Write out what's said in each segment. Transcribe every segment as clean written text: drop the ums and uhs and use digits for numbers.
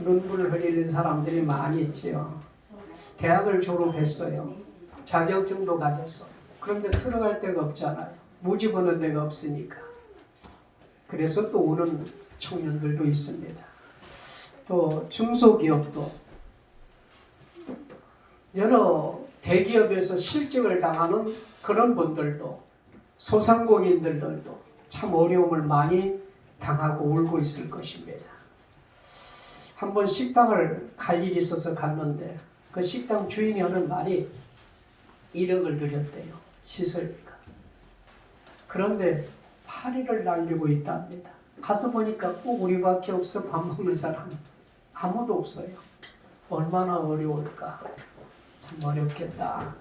눈물을 흘리는 사람들이 많이 있지요. 대학을 졸업했어요. 자격증도 가졌어. 그런데 들어갈 데가 없잖아요. 모집하는 데가 없으니까. 그래서 또 오는 청년들도 있습니다. 또 중소기업도 여러 대기업에서 실직을 당하는 그런 분들도 소상공인들도 참 어려움을 많이 당하고 울고 있을 것입니다. 한번 식당을 갈 일이 있어서 갔는데 그 식당 주인이 하는 말이 1억을 들였대요. 시설비가. 그런데 파리를 날리고 있답니다. 가서 보니까 꼭 우리밖에 없어. 밥 먹는 사람 아무도 없어요. 얼마나 어려울까. 참 어렵겠다.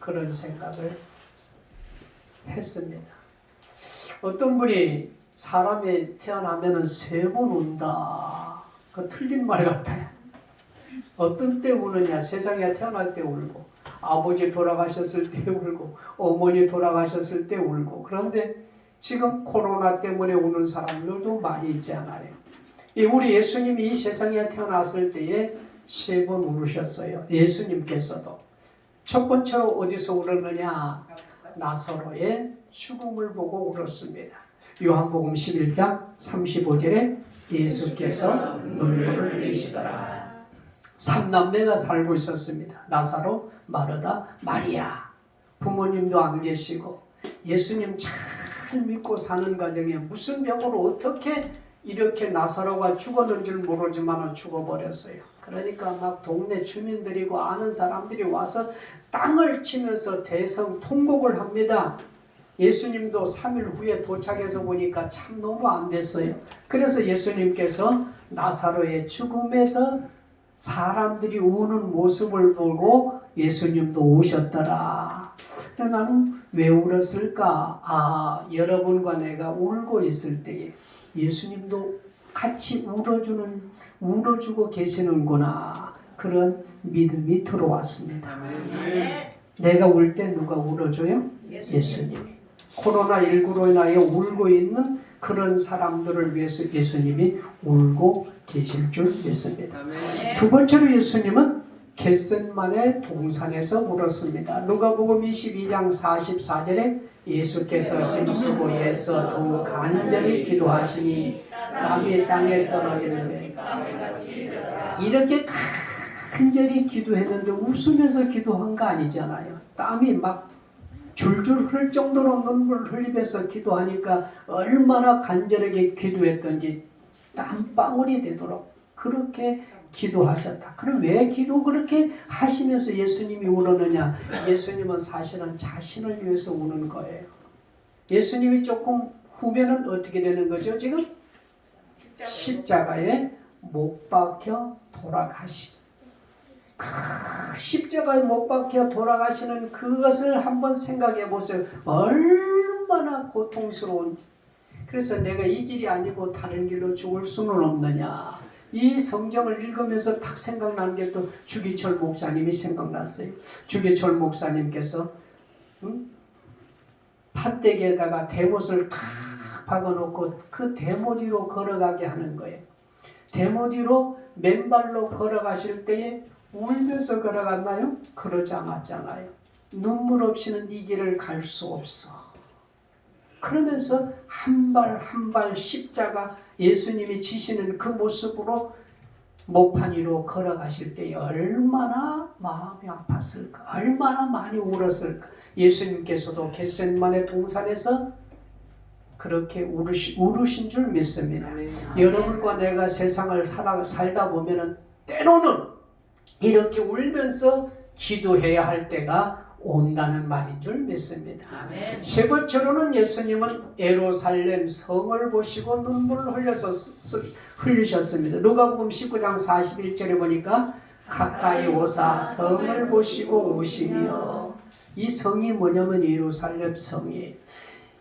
그런 생각을 했습니다. 어떤 분이 사람이 태어나면 3번 운다. 그 틀린 말 같아요. 어떤 때 우느냐. 세상에 태어날 때 울고 아버지 돌아가셨을 때 울고 어머니 돌아가셨을 때 울고. 그런데 지금 코로나 때문에 우는 사람들도 많이 있지 않아요. 우리 예수님이 이 세상에 태어났을 때에 3번 울으셨어요. 예수님께서도. 첫 번째로 어디서 울었느냐. 나사로의 죽음을 보고 울었습니다. 요한복음 11장 35절에 예수께서 눈물을 흘리시더라. 3남매가 살고 있었습니다. 나사로, 마르다, 마리아. 부모님도 안 계시고 예수님 잘 믿고 사는 가정에 무슨 병으로 어떻게 이렇게 나사로가 죽었는 줄 모르지만 죽어버렸어요. 그러니까 막 동네 주민들이고 아는 사람들이 와서 땅을 치면서 대성통곡을 합니다. 예수님도 3일 후에 도착해서 보니까 참 너무 안 됐어요. 그래서 예수님께서 나사로의 죽음에서 사람들이 우는 모습을 보고 예수님도 오셨더라. 근데 나는 왜 울었을까? 여러분과 내가 울고 있을 때에 예수님도 같이 울어주고 계시는구나. 그런 믿음이 들어왔습니다. 내가 울 때 누가 울어줘요? 예수님이. 코로나19로 인하여 울고 있는 그런 사람들을 위해서 예수님이 울고 계실 줄 믿습니다. 두 번째로 예수님은 겟셋마네 동산에서 울었습니다. 누가복음 22장 44절에 예수께서 힘쓰고 애써 더욱 간절히 기도하시니 땀이 땅에 떨어지는데 이렇게 간절히 기도했는데 웃으면서 기도한 거 아니잖아요. 땀이 막 줄줄 흐를 정도로 눈물을 흘리면서 기도하니까 얼마나 간절하게 기도했던지 땀방울이 되도록 그렇게 기도하셨다. 그럼 왜 기도 그렇게 하시면서 예수님이 울었느냐? 예수님은 사실은 자신을 위해서 우는 거예요. 예수님이 조금 후면은 어떻게 되는 거죠? 지금 십자가에 못 박혀 돌아가시. 십자가에 못 박혀 돌아가시는 그것을 한번 생각해 보세요. 얼마나 고통스러운지. 그래서 내가 이 길이 아니고 다른 길로 죽을 수는 없느냐. 이 성경을 읽으면서 딱 생각나는 게 또 주기철 목사님이 생각났어요. 주기철 목사님께서 판때기에다가 대못을 탁 박아놓고 그 대못 위로 걸어가게 하는 거예요. 대못 위로 맨발로 걸어가실 때에 울면서 걸어갔나요? 그러지 않았잖아요. 눈물 없이는 이 길을 갈 수 없어. 그러면서 한 발 한 발 십자가 예수님이 지시는 그 모습으로 목판 위로 걸어가실 때 얼마나 마음이 아팠을까. 얼마나 많이 울었을까. 예수님께서도 겟셋마네 동산에서 그렇게 울으신 줄 믿습니다. 여러분과 내가 세상을 살다 보면은 때로는 이렇게 울면서 기도해야 할 때가 온다는 말인 줄 믿습니다. 세 번째로는 예수님은 예루살렘 성을 보시고 눈물을 흘리셨습니다. 누가복음 19장 41절에 보니까 가까이 오사 성을 보시고 오시며, 이 성이 뭐냐면 예루살렘 성이에요.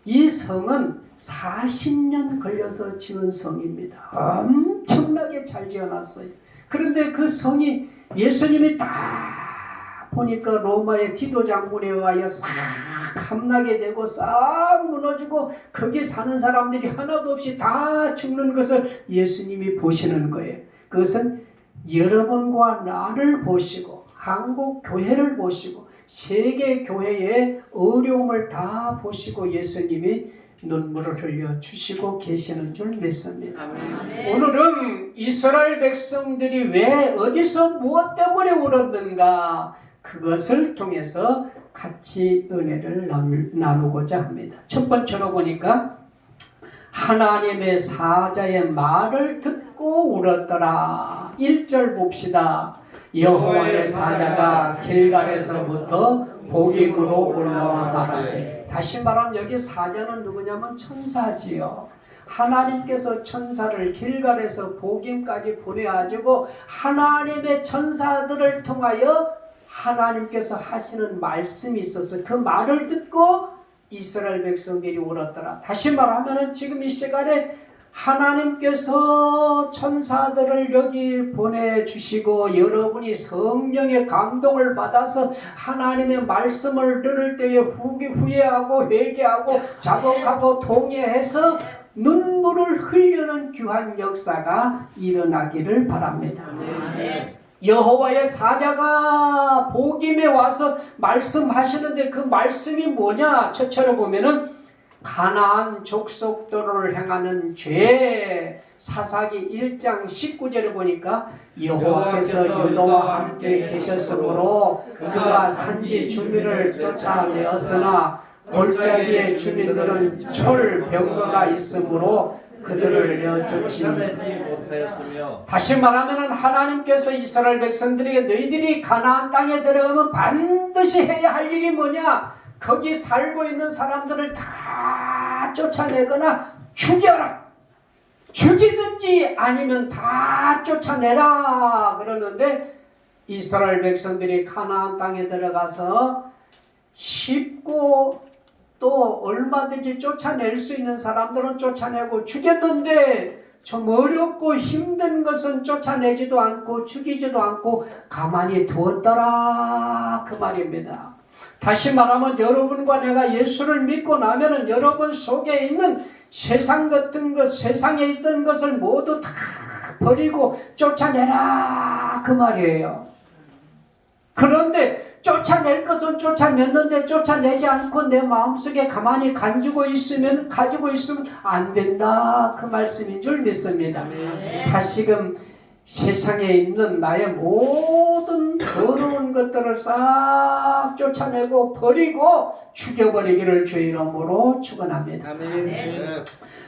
이 성은 40년 걸려서 지은 성입니다. 엄청나게 잘 지어놨어요. 그런데 그 성이 예수님이 딱 보니까 로마의 디도 장군에 의하여 싹 함나게 되고 싹 무너지고 거기 사는 사람들이 하나도 없이 다 죽는 것을 예수님이 보시는 거예요. 그것은 여러분과 나를 보시고 한국 교회를 보시고 세계 교회의 어려움을 다 보시고 예수님이 눈물을 흘려 주시고 계시는 줄 믿습니다. 아멘. 오늘은 이스라엘 백성들이 왜 어디서 무엇 때문에 울었는가 그것을 통해서 같이 은혜를 나누고자 합니다. 첫 번째로 보니까 하나님의 사자의 말을 듣고 울었더라. 1절 봅시다. 여호와의 사자가 길갈에서부터 복임으로 올라와 말하되. 다시 말하면 여기 사자는 누구냐면 천사지요. 하나님께서 천사를 길갈에서 복임까지 보내가지고 하나님의 천사들을 통하여 하나님께서 하시는 말씀이 있어서 그 말을 듣고 이스라엘 백성들이 울었더라. 다시 말하면 지금 이 시간에 하나님께서 천사들을 여기 보내주시고 여러분이 성령의 감동을 받아서 하나님의 말씀을 들을 때에 후회하고 회개하고 자복하고 통회해서 눈물을 흘리는 귀한 역사가 일어나기를 바랍니다. 여호와의 사자가 복임에 와서 말씀하시는데 그 말씀이 뭐냐? 첫째로 보면은 가나안 족속들을 행하는 죄. 사사기 1장 19절을 보니까 여호와께서 유다와 함께 계셨으므로 그가 산지 주민을 쫓아내었으나 골짜기의 주민들은 철 병거가 있으므로 그들을 내어쫓지 못하였으며. 다시 말하면 하나님께서 이스라엘 백성들에게 너희들이 가나안 땅에 들어가면 반드시 해야 할 일이 뭐냐? 거기 살고 있는 사람들을 다 쫓아내거나 죽여라. 죽이든지 아니면 다 쫓아내라 그러는데 이스라엘 백성들이 가나안 땅에 들어가서 쉽고 또 얼마든지 쫓아낼 수 있는 사람들은 쫓아내고 죽였는데 좀 어렵고 힘든 것은 쫓아내지도 않고 죽이지도 않고 가만히 두었더라 그 말입니다. 다시 말하면 여러분과 내가 예수를 믿고 나면은 여러분 속에 있는 세상 같은 것, 세상에 있던 것을 모두 다 버리고 쫓아내라 그 말이에요. 그런데 쫓아낼 것은 쫓아냈는데 쫓아내지 않고 내 마음속에 가만히 가지고 있으면 안 된다 그 말씀인 줄 믿습니다. 다시금 세상에 있는 나의 모든 더러운 것들을 싹 쫓아내고 버리고 죽여버리기를 주의 이름으로 축원합니다.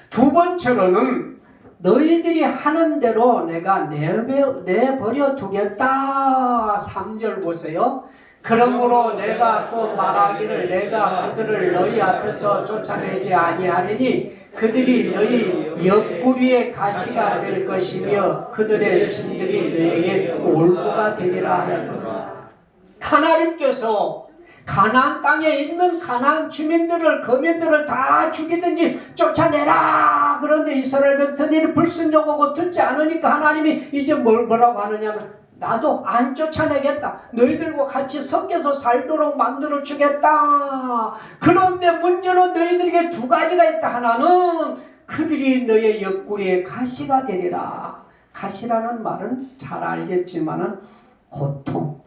두 번째로는 너희들이 하는 대로 내가 내버려 두겠다. 3절 보세요. 그러므로 내가 또 말하기를 내가 그들을 너희 앞에서 쫓아내지 아니하리니 그들이 너희 옆구리의 가시가 될 것이며 그들의 신들이 너에게 올무가 되리라 하였다. 하나님께서 가나안 땅에 있는 가나안 주민들을 거민들을 다 죽이든지 쫓아내라. 그런데 이스라엘 백성들이 불순종하고 듣지 않으니까 하나님이 이제 뭐라고 하느냐면 나도 안 쫓아내겠다. 너희들과 같이 섞여서 살도록 만들어 주겠다. 그런데 문제는 너희들에게 두 가지가 있다. 하나는 그들이 너의 옆구리에 가시가 되리라. 가시라는 말은 잘 알겠지만은 고통,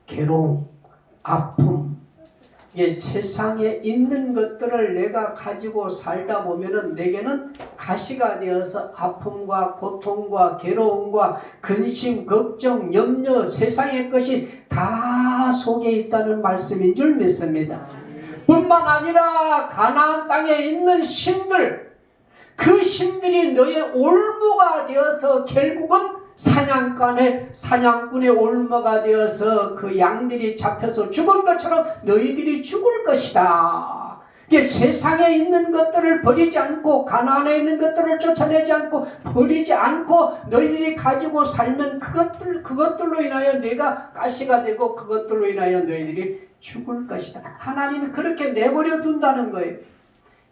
괴로움, 아픔, 세상에 있는 것들을 내가 가지고 살다 보면은 내게는 가시가 되어서 아픔과 고통과 괴로움과 근심, 걱정, 염려, 세상의 것이 다 속에 있다는 말씀인 줄 믿습니다. 뿐만 아니라 가나안 땅에 있는 신들, 그 신들이 너의 올무가 되어서 결국은 사냥꾼의 올무가 되어서 그 양들이 잡혀서 죽은 것처럼 너희들이 죽을 것이다. 세상에 있는 것들을 버리지 않고 가나안에 있는 것들을 쫓아내지 않고 버리지 않고 너희들이 가지고 살면 그것들로 인하여 내가 가시가 되고 그것들로 인하여 너희들이 죽을 것이다. 하나님이 그렇게 내버려 둔다는 거예요.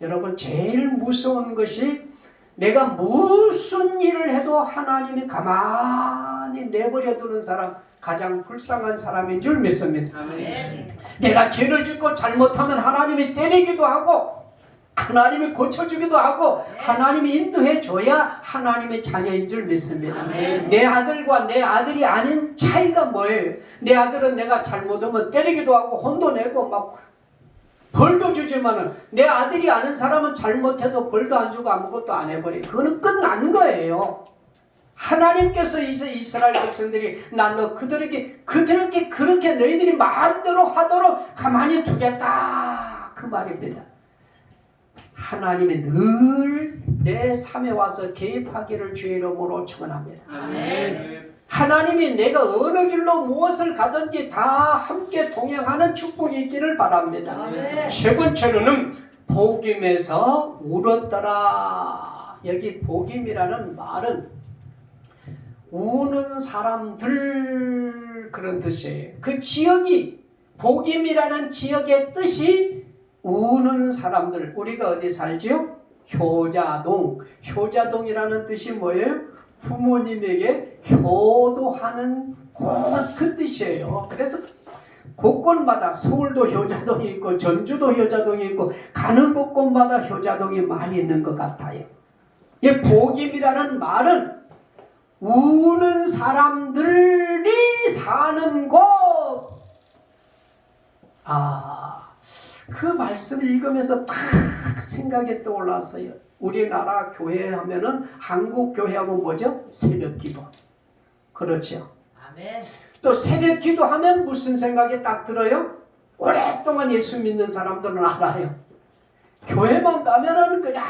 여러분 제일 무서운 것이 내가 무슨 일을 해도 하나님이 가만히 내버려 두는 사람 가장 불쌍한 사람인 줄 믿습니다. 아멘. 내가 죄를 짓고 잘못하면 하나님이 때리기도 하고 하나님이 고쳐주기도 하고 하나님이 인도해 줘야 하나님의 자녀인 줄 믿습니다. 내 아들과 내 아들이 아닌 차이가 뭐예요? 내 아들은 내가 잘못하면 때리기도 하고 혼도 내고 막 벌도 주지만은 내 아들이 아는 사람은 잘못해도 벌도 안 주고 아무것도 안 해버려. 그거는 끝난 거예요. 하나님께서 이스라엘 백성들이 너 그들에게 그렇게 너희들이 마음대로 하도록 가만히 두겠다 그 말입니다. 하나님이 늘 내 삶에 와서 개입하기를 주의 이름으로 축원합니다. 아멘. 하나님이 내가 어느 길로 무엇을 가든지 다 함께 동행하는 축복이 있기를 바랍니다. 아멘. 세 번째로는 복임에서 울었더라. 여기 복임이라는 말은 우는 사람들 그런 뜻이에요. 그 지역이 복임이라는 지역의 뜻이 우는 사람들. 우리가 어디 살지요? 효자동. 효자동이라는 뜻이 뭐예요? 부모님에게 효도하는 그 뜻이에요. 그래서 곳곳마다 서울도 효자동이 있고 전주도 효자동이 있고 가는 곳곳마다 효자동이 많이 있는 것 같아요. 이 복임이라는 말은 우는 사람들이 사는 곳. 그 말씀을 읽으면서 딱 생각이 떠올랐어요. 우리나라 교회 하면은 한국 교회 하면 뭐죠? 새벽 기도. 그렇죠. 아멘. 또 새벽 기도 하면 무슨 생각이 딱 들어요? 오랫동안 예수 믿는 사람들은 알아요. 교회만 가면은 그냥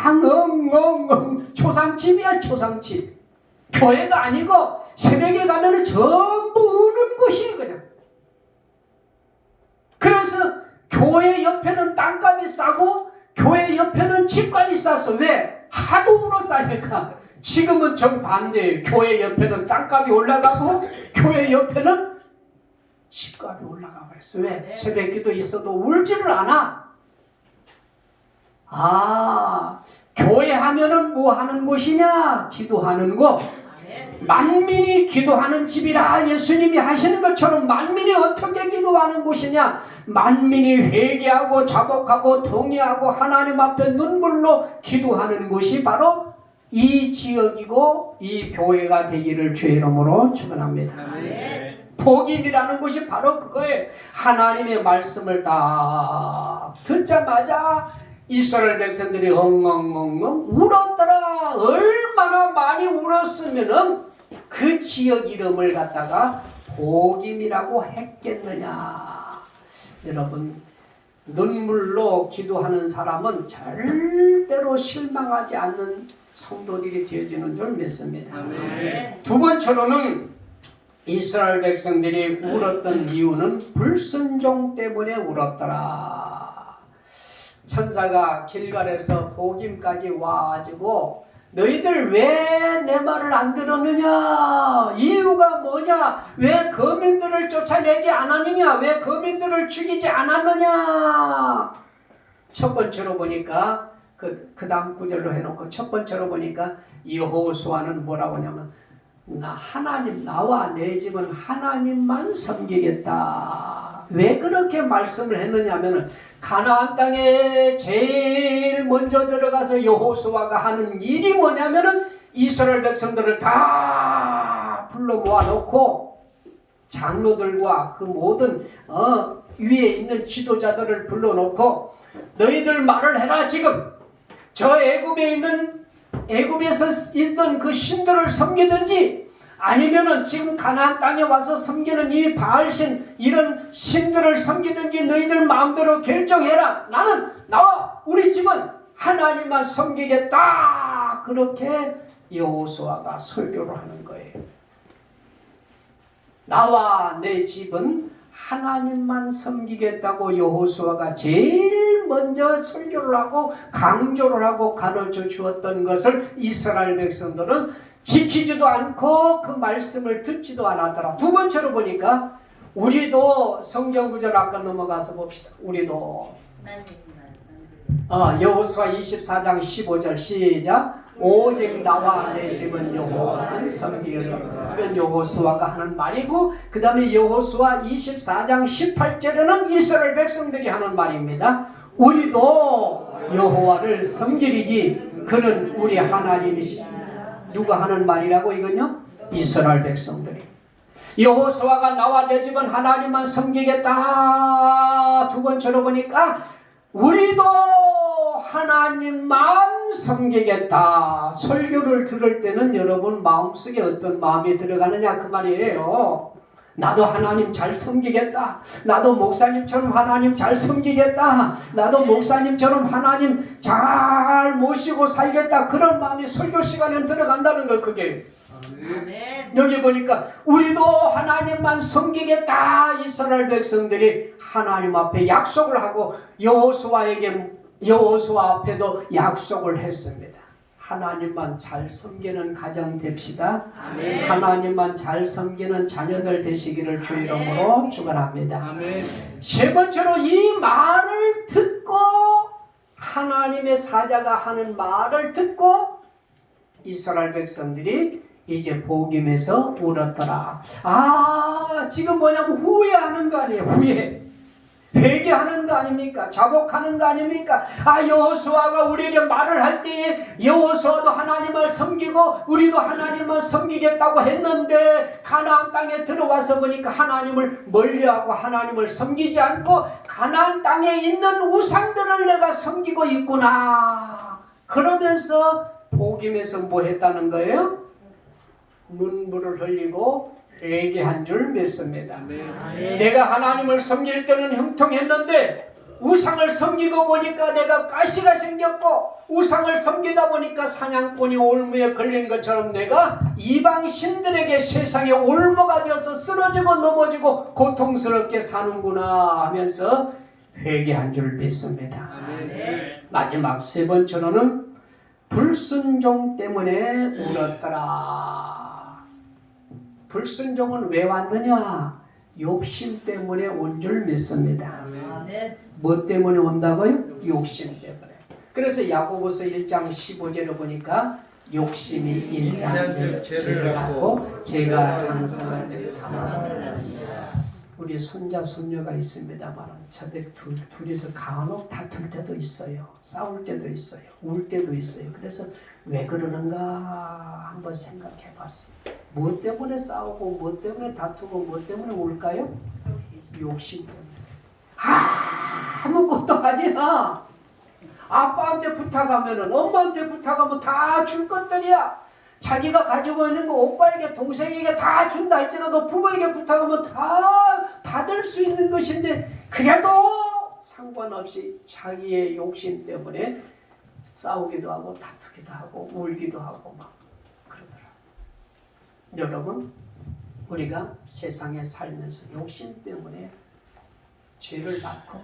엉엉엉 초상집이야 초상집. 교회가 아니고 새벽에 가면은 전부 우는 곳이에요 그냥. 그래서 교회 옆에는 땅값이 싸고 교회 옆에는 집값이 쌌어. 왜? 하도 울어 싸니까. 지금은 정반대예요. 교회 옆에는 땅값이 올라가고 교회 옆에는 집값이 올라가 버렸어. 왜? 새벽기도 있어도 울지를 않아. 교회 하면은 뭐 하는 곳이냐? 기도하는 곳. 만민이 기도하는 집이라 예수님이 하시는 것처럼 만민이 어떻게 기도하는 곳이냐? 만민이 회개하고 자복하고 동의하고 하나님 앞에 눈물로 기도하는 곳이 바로 이 지역이고 이 교회가 되기를 주의 이름으로 축원합니다. 복임이라는 것이 바로 그거예요. 하나님의 말씀을 딱 듣자마자 이스라엘 백성들이 엉엉엉엉 울었더라. 얼마나 많이 울었으면은 그 지역 이름을 갖다가 복임이라고 했겠느냐. 여러분, 눈물로 기도하는 사람은 절대로 실망하지 않는 성도들이 되어지는 줄 믿습니다. 두 번째로는 이스라엘 백성들이 울었던 이유는 불순종 때문에 울었더라. 천사가 길갈에서 복임까지 와가지고 너희들 왜 내 말을 안 들었느냐? 이유가 뭐냐? 왜 거민들을 쫓아내지 않았느냐? 왜 거민들을 죽이지 않았느냐? 첫 번째로 보니까 그 다음 구절로 해놓고 첫 번째로 보니까 여호수아는 뭐라고 하냐면 나와 내 집은 하나님만 섬기겠다. 왜 그렇게 말씀을 했느냐면은 가나안 땅에 제일 먼저 들어가서 여호수아가 하는 일이 뭐냐면은 이스라엘 백성들을 다 불러 모아놓고 장로들과 그 모든 위에 있는 지도자들을 불러놓고 너희들 말을 해라. 지금 저 애굽에서 있던 그 신들을 섬기든지 아니면은 지금 가나안 땅에 와서 섬기는 이 바알신 이런 신들을 섬기든지 너희들 마음대로 결정해라. 나는 나와 우리 집은 하나님만 섬기겠다. 그렇게 여호수아가 설교를 하는 거예요. 나와 내 집은 하나님만 섬기겠다고 여호수아가 제일 먼저 설교를 하고 강조를 하고 가르쳐 주었던 것을 이스라엘 백성들은 지키지도 않고 그 말씀을 듣지도 않았더라. 두 번째로 보니까 우리도 성경 구절 아까 넘어가서 봅시다. 우리도 여호수아 24장 15절 시작. 오직 나와 내 집은 여호와만 섬기겠다. 이건 여호수아가 하는 말이고 그 다음에 여호수아 24장 18절에는 이스라엘 백성들이 하는 말입니다. 우리도 여호와를 섬기리니 그는 우리 하나님이시. 누가 하는 말이라고 이건요? 이스라엘 백성들이. 여호수아가 나와 내 집은 하나님만 섬기겠다. 두 번째로 보니까 우리도 하나님만 섬기겠다. 설교를 들을 때는 여러분 마음속에 어떤 마음이 들어가느냐 그 말이에요. 나도 하나님 잘 섬기겠다. 나도 목사님처럼 하나님 잘 섬기겠다. 나도 목사님처럼 하나님 잘 모시고 살겠다. 그런 마음이 설교 시간에 들어간다는 거 그게. 아멘. 여기 보니까 우리도 하나님만 섬기겠다. 이스라엘 백성들이 하나님 앞에 약속을 하고 여호수아 앞에도 약속을 했습니다. 하나님만 잘 섬기는 가정 됩시다. 아멘. 하나님만 잘 섬기는 자녀들 되시기를 주 이름으로 축원합니다. 아멘. 세 번째로 이 말을 듣고 하나님의 사자가 하는 말을 듣고 이스라엘 백성들이 이제 복임에서 울었더라. 지금 뭐냐고 후회하는 거 아니에요. 회개하는 거 아닙니까? 자복하는 거 아닙니까? 여호수아가 우리에게 말을 할 때에 여호수아도 하나님을 섬기고 우리도 하나님을 섬기겠다고 했는데 가나안 땅에 들어와서 보니까 하나님을 멀리하고 하나님을 섬기지 않고 가나안 땅에 있는 우상들을 내가 섬기고 있구나. 그러면서 복임에서 뭐 했다는 거예요? 눈물을 흘리고 회개한 줄 믿습니다. 내가 하나님을 섬길 때는 형통했는데 우상을 섬기고 보니까 내가 가시가 생겼고 우상을 섬기다 보니까 사냥꾼이 올무에 걸린 것처럼 내가 이방 신들에게 세상에 올무가 되어서 쓰러지고 넘어지고 고통스럽게 사는구나 하면서 회개한 줄 믿습니다. 마지막 세 번째로는 불순종 때문에 울었더라. 불순종은 왜 왔느냐? 욕심 때문에 온 줄 믿습니다. 뭐 때문에 온다고요? 욕심 때문에. 그래서 야고보서 1장 15절을 보니까 욕심이 인간의 죄를 낳고 죄가 장성한 사망을. 우리 손자 손녀가 있습니다만 저들 둘이서 간혹 다툴 때도 있어요. 싸울 때도 있어요. 울 때도 있어요. 그래서 왜 그러는가 한번 생각해 봤어요. 뭐 때문에 싸우고 뭐 때문에 다투고 뭐 때문에 울까요? 욕심 때문에. 아무것도 아니야. 아빠한테 부탁하면은 엄마한테 부탁하면 다 줄 것들이야. 자기가 가지고 있는 거 오빠에게 동생에게 다 준다 할지라도 부모에게 부탁하면 다 받을 수 있는 것인데 그래도 상관없이 자기의 욕심 때문에 싸우기도 하고 다투기도 하고 울기도 하고 막 그러더라. 여러분 우리가 세상에 살면서 욕심 때문에 죄를 낳고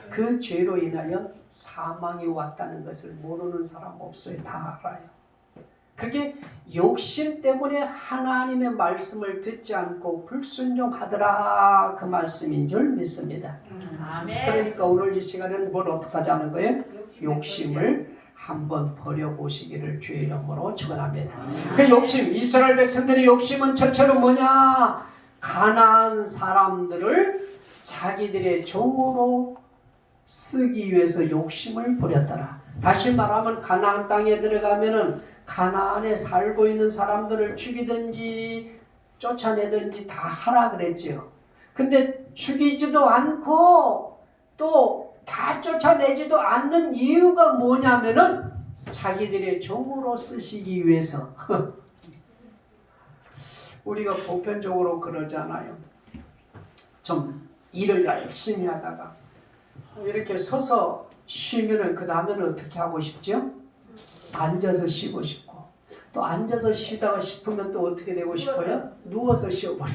그 죄로 인하여 사망이 왔다는 것을 모르는 사람 없어요. 다 알아요. 그게 욕심 때문에 하나님의 말씀을 듣지 않고 불순종하더라 그 말씀인 줄 믿습니다. 그러니까 오늘 이 시간에는 뭘 어떻게 하자는 거예요? 욕심을 한번 버려보시기를 주의 이름으로 축원합니다. 그 욕심, 이스라엘 백성들의 욕심은 첫째로 뭐냐? 가나안 사람들을 자기들의 종으로 쓰기 위해서 욕심을 부렸더라. 다시 말하면 가나안 땅에 들어가면은 가나안에 살고 있는 사람들을 죽이든지 쫓아내든지 다 하라 그랬죠. 근데 죽이지도 않고 또 다 쫓아내지도 않는 이유가 뭐냐면은 자기들의 종으로 쓰시기 위해서. 우리가 보편적으로 그러잖아요. 좀 일을 열심히 하다가 이렇게 서서 쉬면은 그 다음에는 어떻게 하고 싶죠? 앉아서 쉬고 싶고, 또 앉아서 쉬다가 싶으면 또 어떻게 되고 싶어요? 누워서 쉬어버려.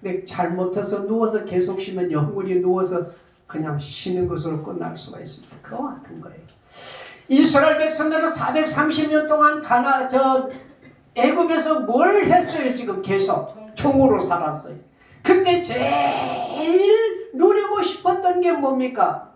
근데 잘못해서 누워서 계속 쉬면 영원히 누워서 그냥 쉬는 것으로 끝날 수가 있습니다. 그와 같은 거예요. 이스라엘 백성들은 430년 동안 애굽에서 뭘 했어요? 지금 계속 종으로 살았어요. 그때 제일 누리고 싶었던 게 뭡니까?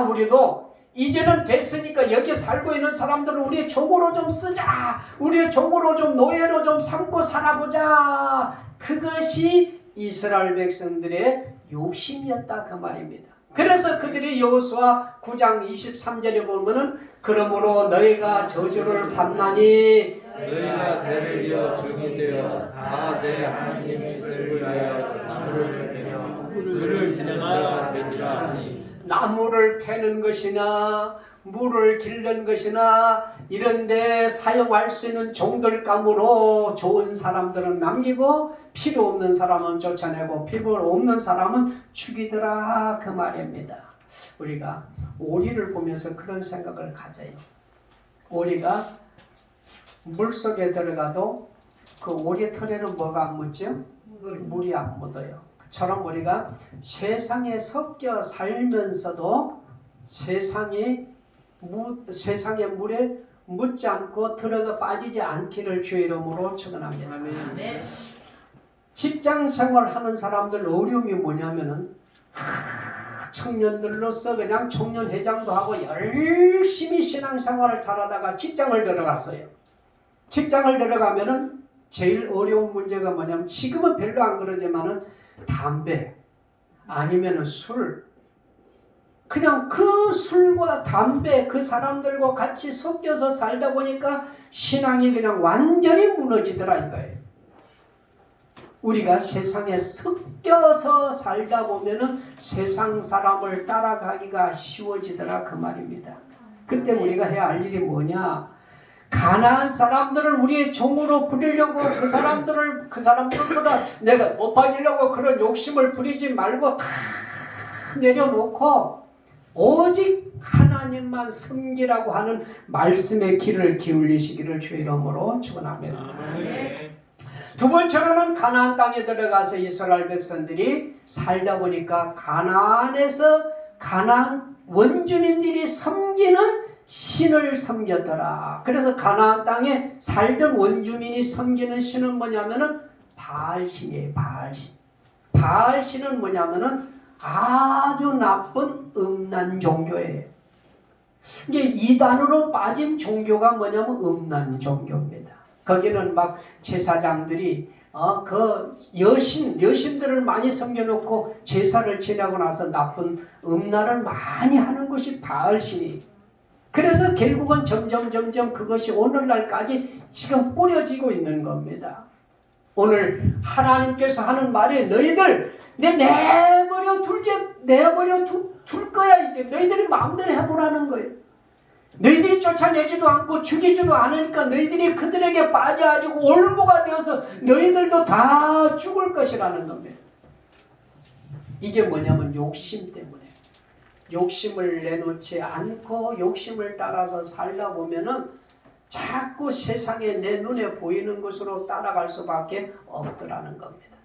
우리도 이제는 됐으니까 여기 살고 있는 사람들을 우리의 종으로 좀 쓰자. 우리의 종으로 좀 노예로 좀 삼고 살아보자. 그것이 이스라엘 백성들의 욕심이었다 그 말입니다. 그래서 그들이 여호수아 9장 23절에 보면은 그러므로 너희가 저주를 받나니 너희가 대를 이어 종이 되어 다 내 하나님 뜻을 위하여 나무를 베며 물을 기르다가 되리라 하니 나무를 패는 것이나 물을 길는 것이나 이런데 사용할 수 있는 종들감으로 좋은 사람들은 남기고 필요 없는 사람은 쫓아내고 필요 없는 사람은 죽이더라 그 말입니다. 우리가 오리를 보면서 그런 생각을 가져요. 오리가 물속에 들어가도 그 오리 털에는 뭐가 안 묻죠? 물이 안 묻어요. 그처럼 우리가 세상에 섞여 살면서도 세상의 물에 묻지 않고 들어가 빠지지 않기를 주의 이름으로 축원합니다. 직장 생활하는 사람들 어려움이 뭐냐면은 청년들로서 그냥 청년회장도 하고 열심히 신앙생활을 잘하다가 직장을 들어갔어요. 직장을 들어가면은 제일 어려운 문제가 뭐냐면 지금은 별로 안 그러지만은 담배 아니면은 술, 그냥 그 술과 담배 그 사람들과 같이 섞여서 살다 보니까 신앙이 그냥 완전히 무너지더라 이거예요. 우리가 세상에 섞여서 살다 보면은 세상 사람을 따라가기가 쉬워지더라 그 말입니다. 그때 우리가 해야 할 일이 뭐냐? 가난한 사람들을 우리의 종으로 부리려고 그 사람들보다 내가 높아지려고 그런 욕심을 부리지 말고 다 내려놓고 오직 하나님만 섬기라고 하는 말씀의 귀를 기울이시기를 주의 이름으로 축원합니다. 두 번째로는 가나안 땅에 들어가서 이스라엘 백성들이 살다 보니까 가나안에서 가나안 원주민들이 섬기는 신을 섬겼더라. 그래서 가나안 땅에 살던 원주민이 섬기는 신은 뭐냐면은 바알신이에요. 바알신. 바알신은 뭐냐면은 아주 나쁜 음란 종교예요. 이게 이단으로 빠진 종교가 뭐냐면 음란 종교입니다. 거기는 막 제사장들이 그 여신들을 많이 섬겨놓고 제사를 지내고 나서 나쁜 음란을 많이 하는 것이 바알신이에요. 그래서 결국은 점점 그것이 오늘날까지 지금 뿌려지고 있는 겁니다. 오늘 하나님께서 하는 말이 너희들 내버려 둘 거야. 이제 너희들이 마음대로 해보라는 거예요. 너희들이 쫓아내지도 않고 죽이지도 않으니까 너희들이 그들에게 빠져가지고 올무가 되어서 너희들도 다 죽을 것이라는 겁니다. 이게 뭐냐면 욕심 때문에. 욕심을 내놓지 않고 욕심을 따라서 살다 보면은 자꾸 세상에 내 눈에 보이는 것으로 따라갈 수밖에 없더라는 겁니다.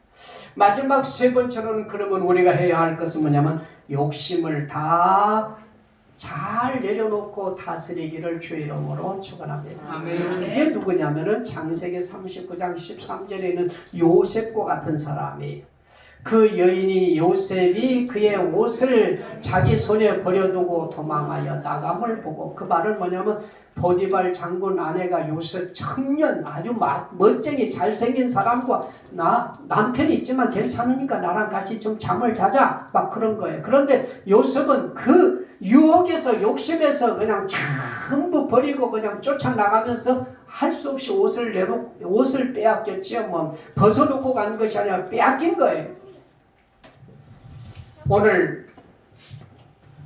마지막 세 번째로는 그러면 우리가 해야 할 것은 뭐냐면 욕심을 다 잘 내려놓고 다스리기를 주의 이름으로 축원합니다. 아멘. 그게 누구냐면은 창세기 39장 13절에 있는 요셉과 같은 사람이에요. 그 여인이 요셉이 그의 옷을 자기 손에 버려두고 도망하여 나감을 보고, 그 말은 뭐냐면 보디발 장군 아내가 요셉 청년 아주 멋쟁이 잘생긴 사람과 남편이 있지만 괜찮으니까 나랑 같이 좀 잠을 자자 막 그런 거예요. 그런데 요셉은 그 유혹에서 욕심에서 그냥 전부 버리고 그냥 쫓아나가면서 할 수 없이 옷을 빼앗겼지요. 뭐 벗어놓고 간 것이 아니라 빼앗긴 거예요. 오늘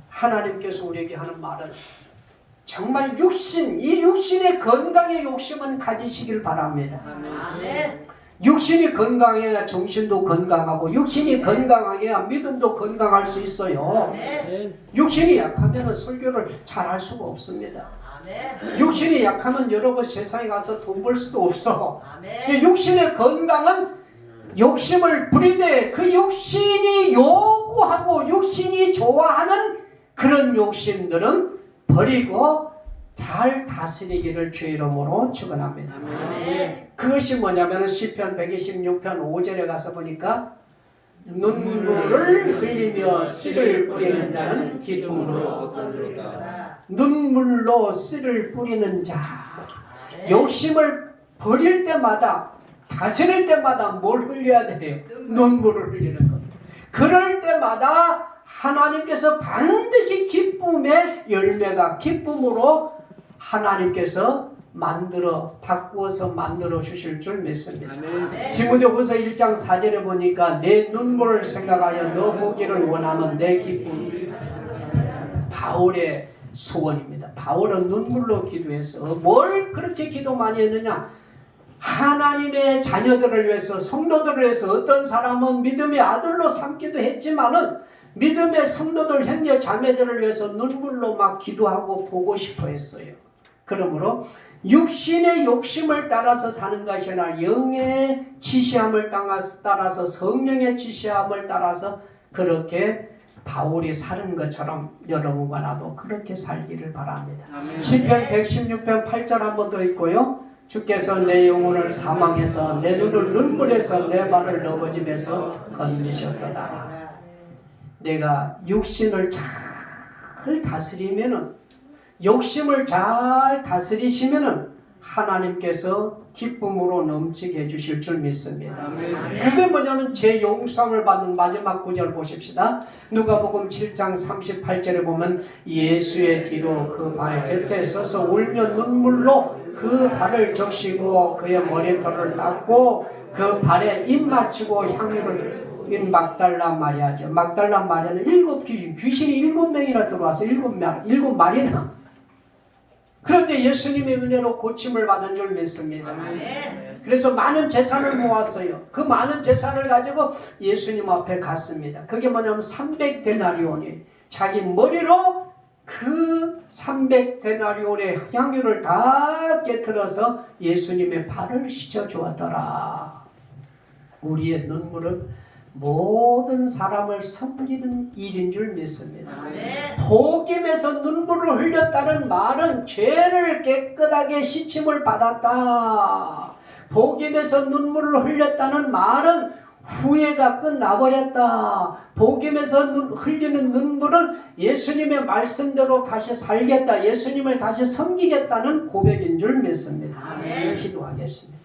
하나님께서 우리에게 하는 말은 정말 이 육신의 건강의 욕심은 가지시길 바랍니다. 아멘. 육신이 건강해야 정신도 건강하고, 육신이 건강해야 믿음도 건강할 수 있어요. 아멘. 육신이 약하면 설교를 잘 할 수가 없습니다. 아멘. 육신이 약하면 여러분 세상에 가서 돈 벌 수도 없어. 아멘. 육신의 건강은 욕심을 부리되 그 욕신이 요구하고 욕신이 좋아하는 그런 욕심들은 버리고 잘 다스리기를 주의 이름으로 축원합니다. 아멘. 그것이 뭐냐면 시편 126편 5절에 가서 보니까 눈물을 흘리며 씨를 뿌리는 자는 기쁨으로 얻으리라. 눈물로 씨를 뿌리는 자, 욕심을 버릴 때마다 다스릴 때마다 뭘 흘려야 돼요? 눈물을 흘리는 겁니다. 그럴 때마다 하나님께서 반드시 기쁨의 열매가 기쁨으로 하나님께서 바꾸어서 만들어 주실 줄 믿습니다. 디모데후서 1장 4절에 보니까 내 눈물을 생각하여 너 보기를 원하는 내 기쁨. 바울의 소원입니다. 바울은 눈물로 기도해서 뭘 그렇게 기도 많이 했느냐? 하나님의 자녀들을 위해서, 성도들을 위해서, 어떤 사람은 믿음의 아들로 삼기도 했지만은 믿음의 성도들, 형제 자매들을 위해서 눈물로 막 기도하고 보고 싶어 했어요. 그러므로 육신의 욕심을 따라서 사는 것이 아니라 영의 지시함을 따라서, 성령의 지시함을 따라서 그렇게 바울이 사는 것처럼 여러분과 나도 그렇게 살기를 바랍니다. 시편 116편 8절 한번 더 읽고요. 주께서 내 영혼을 사망해서 내 눈을 눈물에서 내 발을 넘어짐에서 건지셨도다. 내가 육신을 잘 다스리면은, 욕심을 잘 다스리시면은 하나님께서 기쁨으로 넘치게 해주실 줄 믿습니다. 그게 뭐냐면 제 용서를 받는 마지막 구절 보십시다. 누가복음 7장 38절에 보면 예수의 뒤로 그 발 곁에 서서 울며 눈물로 그 발을 적시고 그의 머리털을 닦고 그 발에 입 맞추고 향유를 막달라 마리아죠. 막달라 마리아는 귀신이 7명이나 들어와서 7마리나. 그런데 예수님의 은혜로 고침을 받은 줄 믿습니다. 그래서 많은 재산을 모았어요. 그 많은 재산을 가지고 예수님 앞에 갔습니다. 그게 뭐냐면 300데나리온이 자기 머리로 그 300데나리온의 향유를 다 깨트려서 예수님의 발을 씻어주었더라. 우리의 눈물은 모든 사람을 섬기는 일인 줄 믿습니다. 복임에서 눈물을 흘렸다는 말은 죄를 깨끗하게 씻임을 받았다. 복임에서 눈물을 흘렸다는 말은 후회가 끝나버렸다. 복임에서 흘리는 눈물은 예수님의 말씀대로 다시 살겠다. 예수님을 다시 섬기겠다는 고백인 줄 믿습니다. 기도하겠습니다.